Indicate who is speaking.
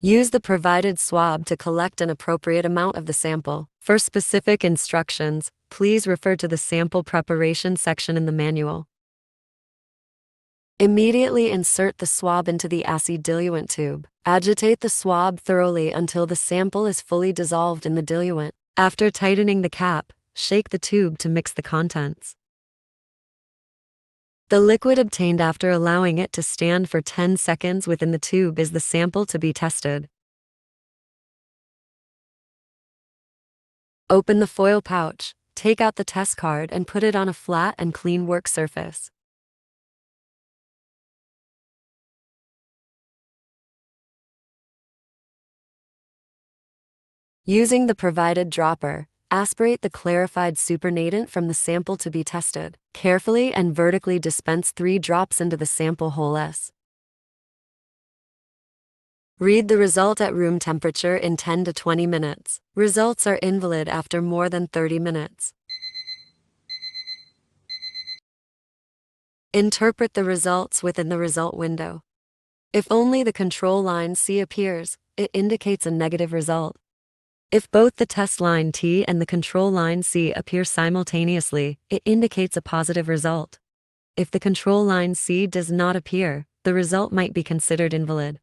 Speaker 1: Use the provided swab to collect an appropriate amount of the sample. For specific instructions, please refer to the sample preparation section in the manual. Immediately insert the swab into the acid diluent tube. Agitate the swab thoroughly until the sample is fully dissolved in the diluent. After tightening the cap, shake the tube to mix the contents. The liquid obtained after allowing it to stand for 10 seconds within the tube is the sample to be tested. Open the foil pouch, take out the test card and put it on a flat and clean work surface. Using the provided dropper, aspirate the clarified supernatant from the sample to be tested. Carefully and vertically dispense 3 drops into the sample hole S. Read the result at room temperature in 10 to 20 minutes. Results are invalid after more than 30 minutes. Interpret the results within the result window. If only the control line C appears, it indicates a negative result. If both the test line T and the control line C appear simultaneously, it indicates a positive result. If the control line C does not appear, the result might be considered invalid.